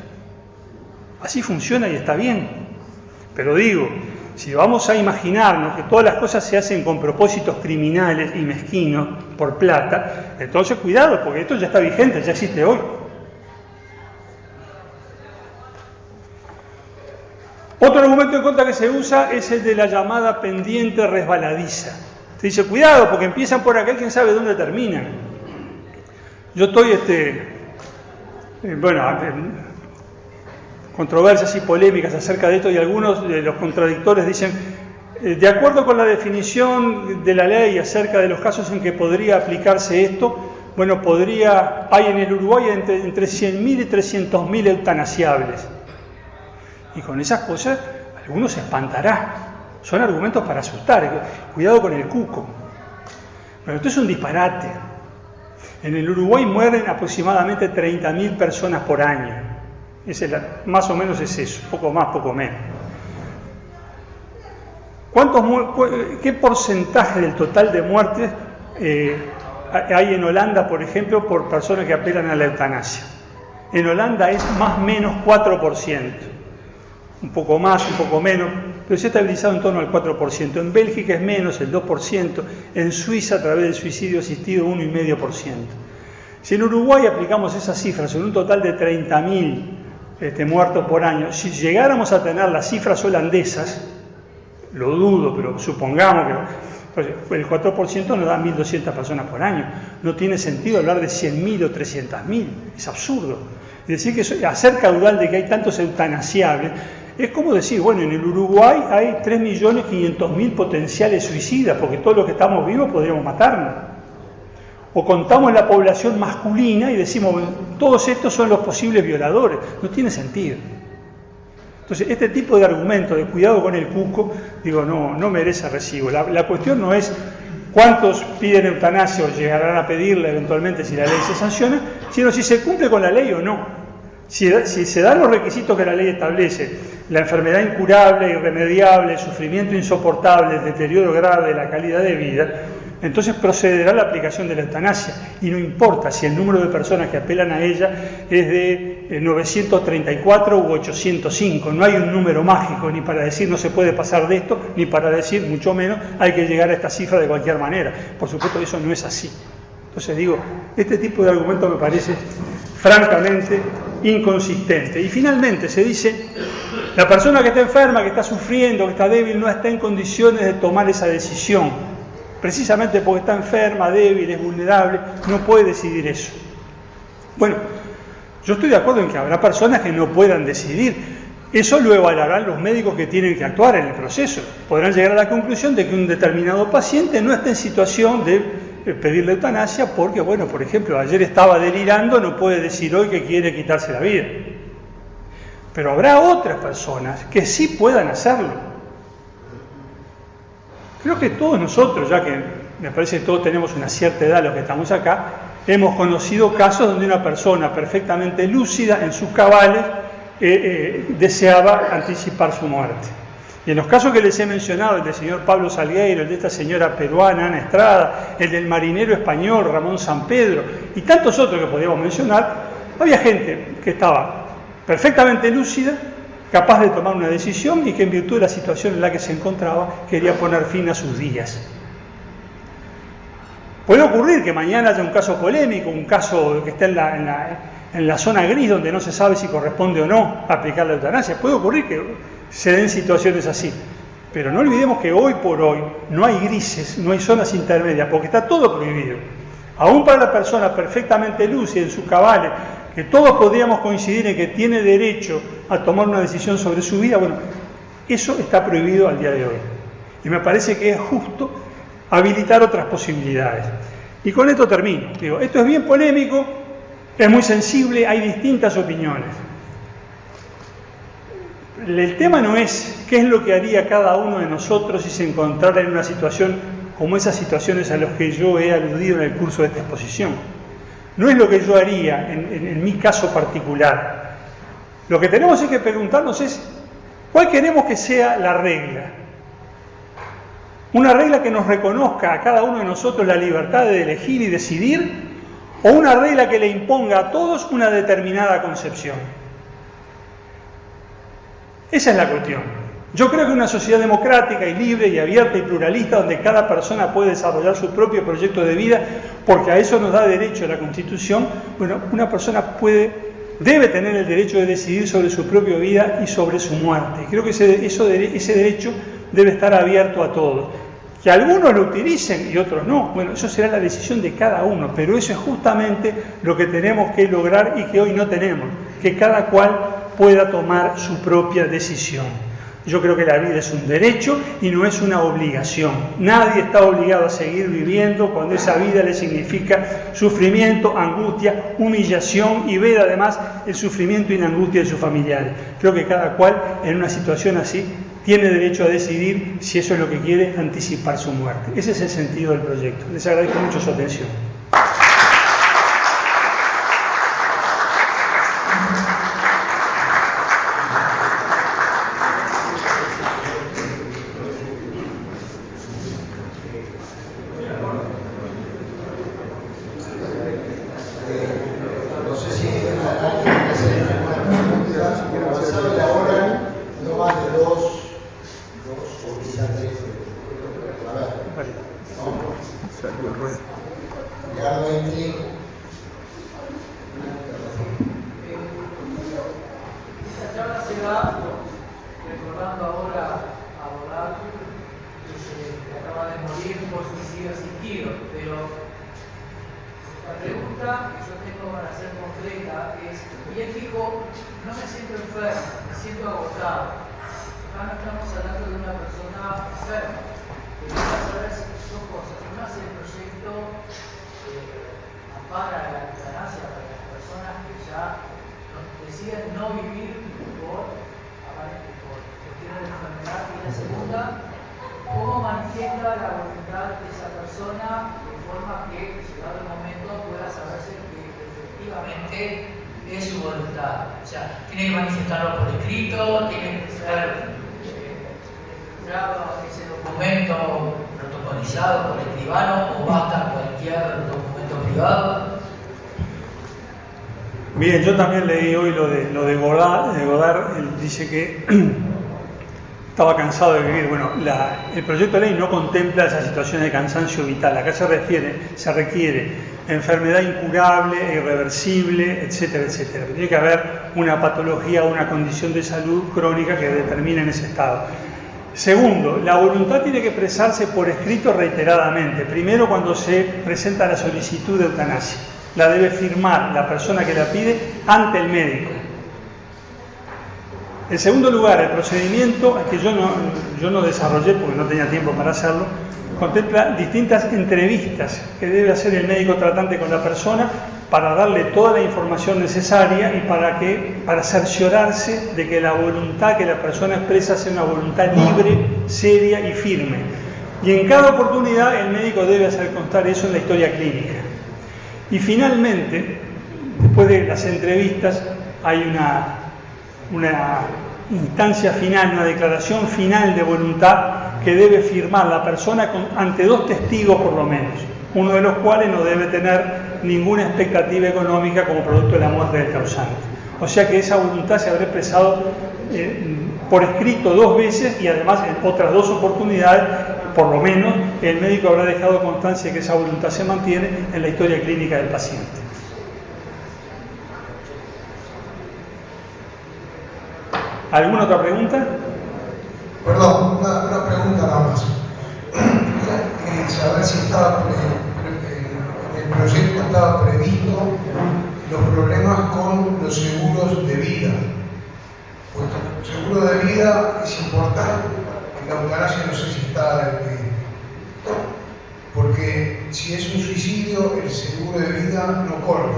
Así funciona y está bien. Pero digo, si vamos a imaginarnos que todas las cosas se hacen con propósitos criminales y mezquinos por plata, entonces cuidado, porque esto ya está vigente, ya existe hoy. Otro argumento en contra que se usa es el de la llamada pendiente resbaladiza. Se dice, cuidado, porque empiezan por acá, quién sabe dónde terminan. Yo estoy, controversias y polémicas acerca de esto, y algunos de los contradictores dicen, de acuerdo con la definición de la ley acerca de los casos en que podría aplicarse esto, bueno, hay en el Uruguay entre 100.000 y 300.000 eutanasiables. Y con esas cosas algunos se espantará. Son argumentos para asustar. Cuidado con el cuco. Pero esto es un disparate. En el Uruguay mueren aproximadamente 30.000 personas por año. Más o menos es eso, poco más, poco menos. ¿Qué porcentaje del total de muertes hay en Holanda, por ejemplo, por personas que apelan a la eutanasia? En Holanda es más o menos 4%. Un poco más, un poco menos, pero se ha estabilizado en torno al 4%. En Bélgica es menos, el 2%. En Suiza, a través del suicidio asistido, 1,5%. Si en Uruguay aplicamos esas cifras en un total de 30.000 muertos por año, si llegáramos a tener las cifras holandesas, lo dudo, pero supongamos que el 4% nos da 1.200 personas por año. No tiene sentido hablar de 100.000 o 300.000, es absurdo. Es decir, que hacer caudal de que hay tantos eutanasiables es como decir, bueno, en el Uruguay hay 3.500.000 potenciales suicidas, porque todos los que estamos vivos podríamos matarnos. O contamos la población masculina y decimos, bueno, todos estos son los posibles violadores. No tiene sentido. Entonces, este tipo de argumento de cuidado con el cuco, digo, no merece recibo. La cuestión no es cuántos piden eutanasia o llegarán a pedirla eventualmente si la ley se sanciona, sino si se cumple con la ley o no. Si se dan los requisitos que la ley establece, la enfermedad incurable, irremediable, el sufrimiento insoportable, el deterioro grave de la calidad de vida, entonces procederá la aplicación de la eutanasia. Y no importa si el número de personas que apelan a ella es de 934 u 805. No hay un número mágico ni para decir no se puede pasar de esto, ni para decir, mucho menos, hay que llegar a esta cifra de cualquier manera. Por supuesto, eso no es así. Entonces digo, este tipo de argumento me parece francamente inconsistente. Y finalmente se dice, la persona que está enferma, que está sufriendo, que está débil, no está en condiciones de tomar esa decisión. Precisamente porque está enferma, débil, es vulnerable, no puede decidir eso. Bueno, yo estoy de acuerdo en que habrá personas que no puedan decidir. Eso lo evaluarán los médicos que tienen que actuar en el proceso. Podrán llegar a la conclusión de que un determinado paciente no está en situación de pedir la eutanasia porque, bueno, por ejemplo, ayer estaba delirando, no puede decir hoy que quiere quitarse la vida. Pero habrá otras personas que sí puedan hacerlo. Creo que todos nosotros, ya que me parece que todos tenemos una cierta edad los que estamos acá, hemos conocido casos donde una persona perfectamente lúcida en sus cabales deseaba anticipar su muerte. Y en los casos que les he mencionado, el del señor Pablo Salgueiro, el de esta señora peruana Ana Estrada, el del marinero español Ramón Sampedro y tantos otros que podríamos mencionar, había gente que estaba perfectamente lúcida, capaz de tomar una decisión y que en virtud de la situación en la que se encontraba quería poner fin a sus días. Puede ocurrir que mañana haya un caso polémico, un caso que esté en la zona gris donde no se sabe si corresponde o no aplicar la eutanasia. Puede ocurrir que se den situaciones así. Pero no olvidemos que hoy por hoy no hay grises, no hay zonas intermedias, porque está todo prohibido. Aún para la persona perfectamente lúcida en sus cabales, que todos podríamos coincidir en que tiene derecho a tomar una decisión sobre su vida, bueno, eso está prohibido al día de hoy. Y me parece que es justo habilitar otras posibilidades. Y con esto termino. Digo, esto es bien polémico, es muy sensible, hay distintas opiniones. El tema no es qué es lo que haría cada uno de nosotros si se encontrara en una situación como esas situaciones a las que yo he aludido en el curso de esta exposición. No es lo que yo haría en mi caso particular. Lo que tenemos que preguntarnos es ¿cuál queremos que sea la regla? ¿Una regla que nos reconozca a cada uno de nosotros la libertad de elegir y decidir? ¿O una regla que le imponga a todos una determinada concepción? Esa es la cuestión. Yo creo que una sociedad democrática y libre y abierta y pluralista donde cada persona puede desarrollar su propio proyecto de vida, porque a eso nos da derecho la Constitución, bueno, una persona debe tener el derecho de decidir sobre su propia vida y sobre su muerte. Creo que ese derecho debe estar abierto a todos. Que algunos lo utilicen y otros no, bueno, eso será la decisión de cada uno, pero eso es justamente lo que tenemos que lograr y que hoy no tenemos, que cada cual pueda tomar su propia decisión. Yo creo que la vida es un derecho y no es una obligación. Nadie está obligado a seguir viviendo cuando esa vida le significa sufrimiento, angustia, humillación y ver además el sufrimiento y la angustia de sus familiares. Creo que cada cual en una situación así tiene derecho a decidir si eso es lo que quiere, anticipar su muerte. Ese es el sentido del proyecto. Les agradezco mucho su atención. Recordando ahora a Bodato, que acaba de morir por suicidio asistido, pero La pregunta que yo tengo para ser concreta es, bien fijo, no me siento enfermo, me siento agotado. Acá no estamos hablando de una persona enferma. Quería saber dos cosas. Una es el proyecto ampara la eutanasia para las personas que ya deciden no vivir por cuestiones de enfermedad. Y la segunda, ¿cómo manifiesta la voluntad de esa persona de forma que, llegado el momento, pueda saberse que efectivamente es su voluntad? O sea, tiene que manifestarlo por escrito, tiene que ser ese documento protocolizado por escribano o basta cualquier documento privado. Bien, yo también leí hoy lo de Godard. Él dice que estaba cansado de vivir. Bueno, el proyecto de ley no contempla esas situaciones de cansancio vital. Acá se requiere enfermedad incurable, irreversible, etcétera, etcétera. Tiene que haber una patología o una condición de salud crónica que determine en ese estado. Segundo, la voluntad tiene que expresarse por escrito reiteradamente. Primero, cuando se presenta la solicitud de eutanasia. La debe firmar la persona que la pide ante el médico. En segundo lugar, el procedimiento, que yo no desarrollé porque no tenía tiempo para hacerlo, contempla distintas entrevistas que debe hacer el médico tratante con la persona para darle toda la información necesaria y para cerciorarse de que la voluntad que la persona expresa sea una voluntad libre, seria y firme. Y en cada oportunidad el médico debe hacer constar eso en la historia clínica. Y finalmente, después de las entrevistas, hay una instancia final, una declaración final de voluntad que debe firmar la persona ante dos testigos por lo menos, uno de los cuales no debe tener ninguna expectativa económica como producto de la muerte del causante. O sea que esa voluntad se habrá expresado por escrito 2 veces y además en otras 2 oportunidades, por lo menos, el médico habrá dejado constancia de que esa voluntad se mantiene en la historia clínica del paciente. ¿Alguna otra pregunta? Perdón, una pregunta nada más. Saber si estaba en el proyecto estaba previsto los problemas con los seguros de vida. Pues el seguro de vida es importante, en la eutanasia no sé si está porque si es un suicidio el seguro de vida no corre.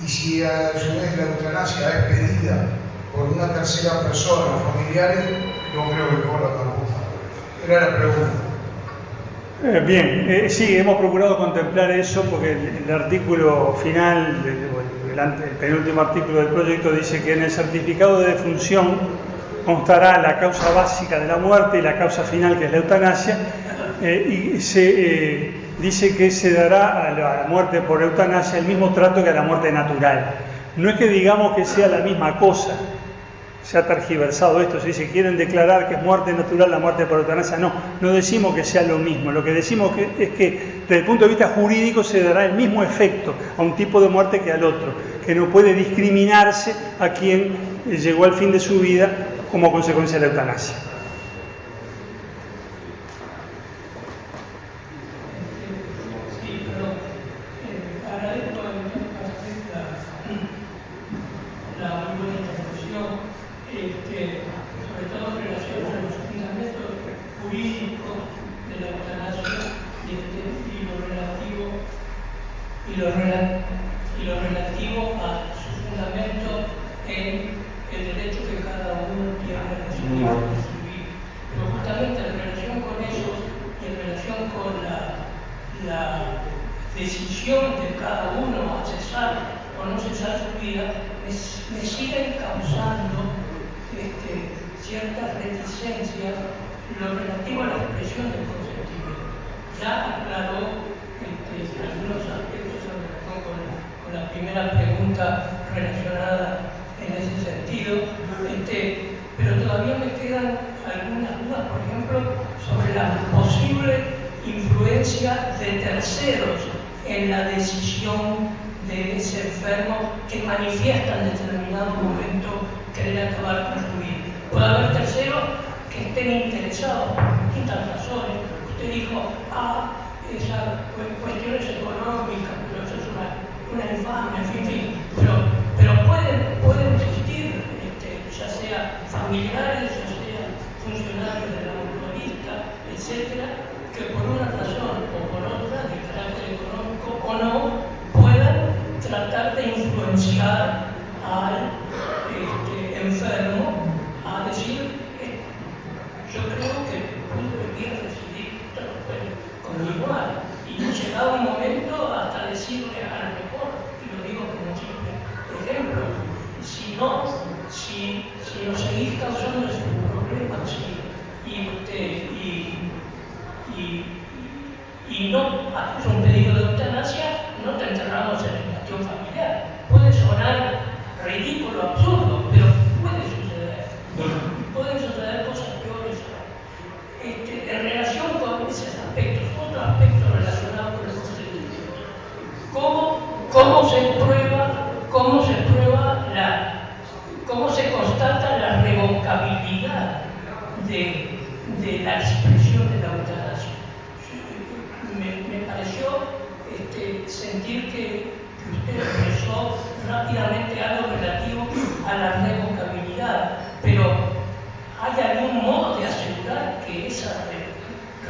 Y si a su vez la eutanasia es pedida por una tercera persona o familiares, no creo que corra tampoco. Era la pregunta. Bien, sí, hemos procurado contemplar eso porque el artículo final, el penúltimo artículo del proyecto dice que en el certificado de defunción constará la causa básica de la muerte y la causa final, que es la eutanasia, y se dice que se dará a la muerte por eutanasia el mismo trato que a la muerte natural. No es que digamos que sea la misma cosa. Se ha tergiversado esto, se dice quieren declarar que es muerte natural la muerte por eutanasia. No decimos que sea lo mismo. Lo que decimos es que desde el punto de vista jurídico se dará el mismo efecto a un tipo de muerte que al otro, que no puede discriminarse a quien llegó al fin de su vida como consecuencia de la eutanasia. Sobre todo en relación a los fundamentos jurídicos de la eutanasia y lo relativo a su fundamento en el derecho que cada uno tiene a recibir. Pero justamente en relación con eso y en relación con la decisión de cada uno a cesar o no cesar su vida, me siguen causando ciertas reticencias lo relativo a la expresión del consentimiento. Ya aclaró algunos aspectos en relación con la primera pregunta relacionada en ese sentido, pero todavía me quedan algunas dudas, por ejemplo, sobre la posible influencia de terceros en la decisión de ese enfermo que manifiesta en determinado momento querer acabar con su vida. Puede haber terceros que estén interesados por distintas razones. Usted dijo, esas cuestiones económicas, pero eso es una infamia, en fin, pero pueden existir, ya sea familiares, ya sea funcionarios de la mutualista, etcétera, que por una razón o por otra, de carácter económico o no, puedan tratar de influenciar al enfermo a decir, yo creo que pudo venir a decidir, esto no puede continuar. Y llegado un momento hasta decirle a lo mejor, y lo digo como un simple ejemplo, si nos seguís causando esos problemas y no haces un pedido de eutanasia, no te enterramos en el panteón familiar. Puede sonar ridículo, absurdo, pero puede suceder. Pueden suceder cosas peores. En relación con esos aspectos, otro aspecto relacionado con el consentimiento. ¿Cómo se constata la revocabilidad de la expresión de la eutanasia? Me pareció sentir que usted expresó rápidamente algo relativo a la revocabilidad, pero ¿hay algún modo de asegurar que esa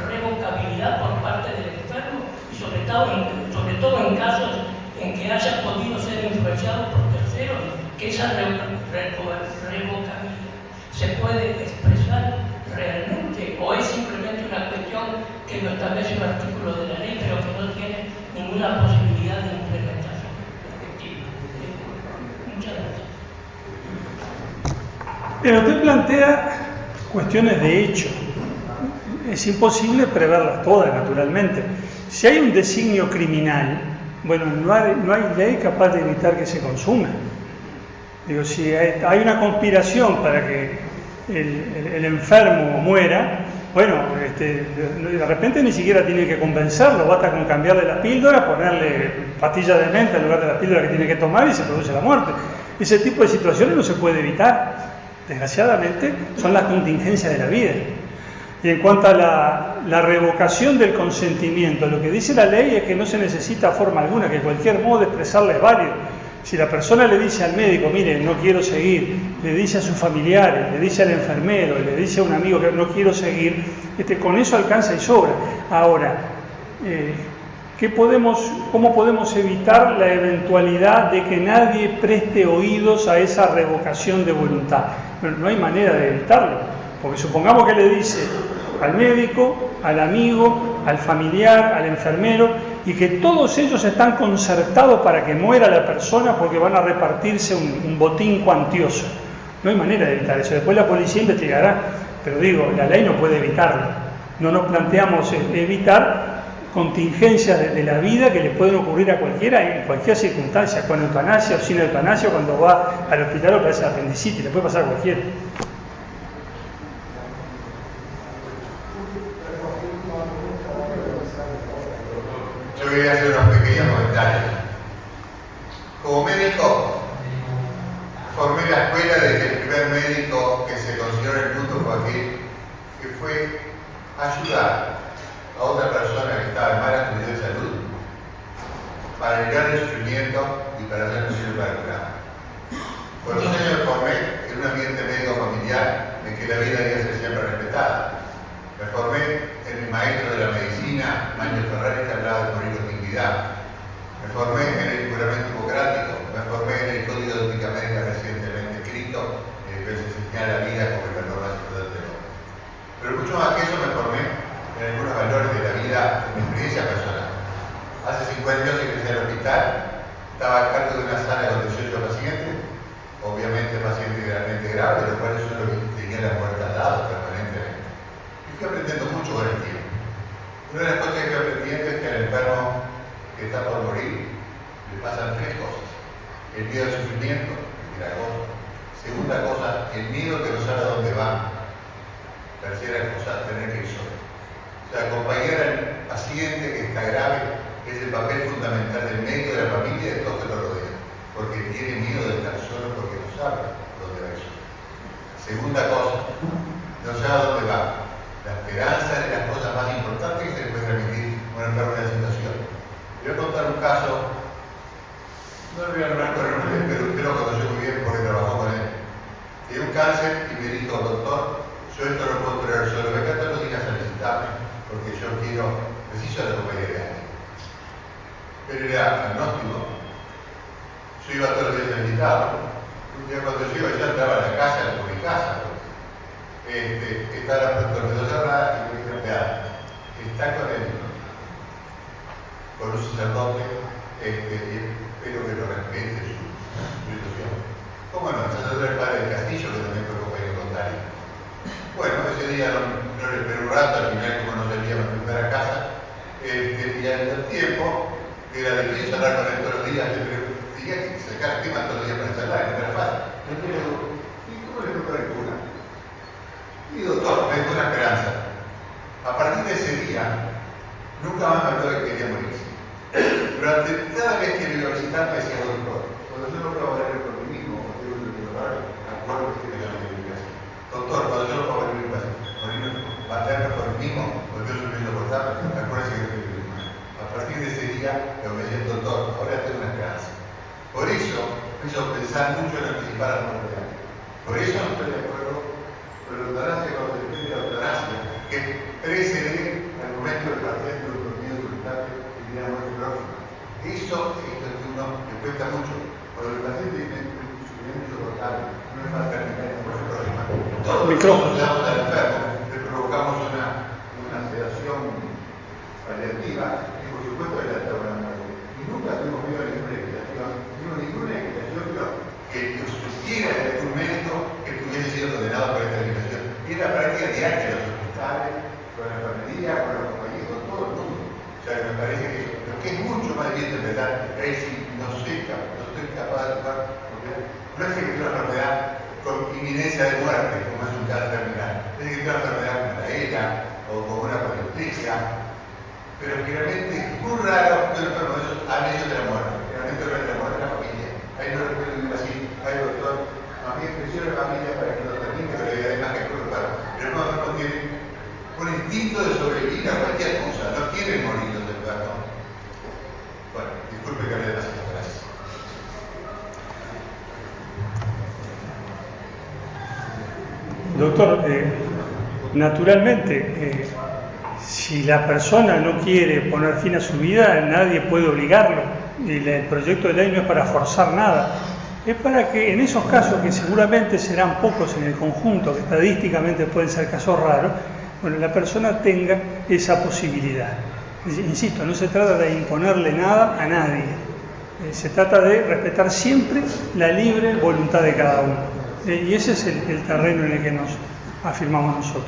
revocabilidad por parte del enfermo, y sobre todo en casos en que haya podido ser influenciado por terceros, que esa revocabilidad se puede expresar realmente, o es simplemente una cuestión que lo establece un artículo de la ley, pero que no tiene ninguna posibilidad de implementación efectiva? Muchas gracias. Pero usted plantea cuestiones de hecho. Es imposible preverlas todas, naturalmente. Si hay un designio criminal, bueno, no hay ley capaz de evitar que se consuma. Digo, si hay una conspiración para que el enfermo muera, bueno, de repente ni siquiera tiene que convencerlo, basta con cambiarle la píldora, ponerle pastilla de menta en lugar de la píldora que tiene que tomar y se produce la muerte. Ese tipo de situaciones no se puede evitar. Desgraciadamente, son las contingencias de la vida. Y en cuanto a la revocación del consentimiento, lo que dice la ley es que no se necesita forma alguna, que cualquier modo de expresarla es válido. Si la persona le dice al médico, mire, no quiero seguir, le dice a sus familiares, le dice al enfermero, le dice a un amigo que no quiero seguir, con eso alcanza y sobra. Ahora, ¿cómo podemos evitar la eventualidad de que nadie preste oídos a esa revocación de voluntad? Bueno, no hay manera de evitarlo, porque supongamos que le dice al médico, al amigo, al familiar, al enfermero, y que todos ellos están concertados para que muera la persona porque van a repartirse un botín cuantioso. No hay manera de evitar eso. Después la policía investigará, pero digo, la ley no puede evitarlo. No nos planteamos evitar contingencias de la vida que le pueden ocurrir a cualquiera en cualquier circunstancia, con eutanasia o sin eutanasia, cuando va al hospital o padece apendicitis, le puede pasar a cualquiera. Yo voy a hacer unos pequeños comentarios. Como médico, formé la escuela de que el primer médico que se consideró en el mundo fue aquel que fue ayudar a otra persona que estaba en malas condiciones de salud para aliviar el sufrimiento y para hacer posible para curar. Por los años me formé en un ambiente médico familiar en que la vida debía ser siempre respetada. Me formé en el maestro de la medicina, Manuel Ferrari, que hablaba de morir con dignidad. Me formé en el juramento hipocrático, me formé en el código de ética médica recientemente escrito, que se señala la vida como el valor más importante del hombre. Pero mucho más que eso me formé en algunos valores de la vida, en mi experiencia personal. Hace 50 años ingresé al hospital, estaba a cargo de una sala con 18 pacientes, obviamente pacientes realmente graves, de los cuales yo tenía la muerte al lado permanentemente. Y fui aprendiendo mucho con el tiempo. Una de las cosas que fui aprendiendo es que al enfermo que está por morir le pasan tres cosas: el miedo al sufrimiento, primera cosa; segunda cosa, el miedo que no sabe a dónde va; tercera cosa, tener que ir solo. O sea, acompañar al paciente que está grave es el papel fundamental del médico, de la familia y de todos que lo rodean, porque tiene miedo de estar solo porque no sabe dónde va a ir solo. Segunda cosa, no sabe a dónde va. La esperanza es de las cosas más importantes que se le puede transmitir a un enfermo cáncer y me dijo, doctor, yo esto no puedo traer solo, venga todos los días a visitarme porque yo preciso de la compañía de años. Pero era agnóstico. Yo iba todos los días a visitarlo. Un día cuando yo iba, ya entraba a la casa, por mi casa. Estaba la profesora y me dijo, está con un sacerdote, y espero que lo respete su institución. ¿Cómo no? El sacerdote del padre del Castillo, que también fue compañero contrario. Bueno, ese día no le esperé un rato, al final como no salía, me fui para casa, y al tiempo, que era difícil hablar con él todos los días, tenía que sacar temas todos los días para charlar, que no era fácil. Yo le digo, ¿y cómo le tocó el cura? Y doctor, me dio una esperanza. A partir de ese día, nunca más me habló de que quería morirse. Durante cada vez que me iba a visitar me decía, doctor, cuando yo no puedo valer por mí mismo, cuando yo no puedo valer, acuerdo que yo no quiero hacer. Doctor, cuando yo no puedo valer por mí mismo, cuando yo soy insoportable, acuérdese que yo no quiero. A partir de ese día, me obedecí al doctor, ahora tengo una esperanza. Por eso, me hizo pensar mucho en anticipar a la muerte. Por eso no estoy de acuerdo con la eutanasia, con la defensa de la eutanasia, que precede al momento del partido de los contenidos voluntario y de la muerte próxima. Eso es lo que uno le cuesta mucho. Cuando el paciente tiene un sufrimiento insoportable, no es más terminar en la muerte próxima. Todos nosotros llevamos al enfermo, le provocamos una sedación paliativa y por supuesto le da una muerte. Y nunca tuvimos miedo a ninguna equitación, que sugiera un médico que hubiese sido condenado por esta limitación. Y era práctica diaria en los hospitales, con la enfermería, con la compañía, con todo el mundo. O sea, que me parece que lo que es mucho más difícil de verdad es si no estoy capaz de actuar, porque no es que tenga una enfermedad con inminencia de muerte, como es un caso terminal, es que tenga una enfermedad como la ELA o como una paralítica, pero generalmente es muy raro que los enfermos han hecho de la muerte. Generalmente lo de la muerte es la familia. Ahí no lo puedo decir así, hay doctor, más bien presiona la familia para que lo termine, pero además que preocupar. Pero no tienen un instinto de sobrevivir a cualquier cosa, no quieren morir los enfermos. Bueno, disculpe que hable de las gracias. Doctor, naturalmente, si la persona no quiere poner fin a su vida, nadie puede obligarlo. Y el proyecto de ley no es para forzar nada. Es para que en esos casos, que seguramente serán pocos en el conjunto, que estadísticamente pueden ser casos raros, bueno, la persona tenga esa posibilidad. Insisto, no se trata de imponerle nada a nadie. Se trata de respetar siempre la libre voluntad de cada uno. Y ese es el terreno en el que nos afirmamos nosotros.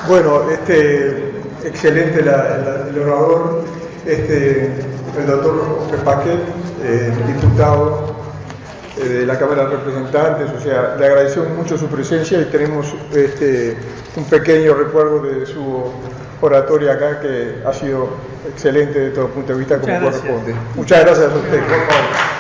Bueno, excelente el orador, el doctor Paquet, diputado de la Cámara de Representantes, o sea, le agradecemos mucho su presencia y tenemos un pequeño recuerdo de su oratoria acá, que ha sido excelente desde todo punto de vista como corresponde. Muchas gracias a usted, por favor.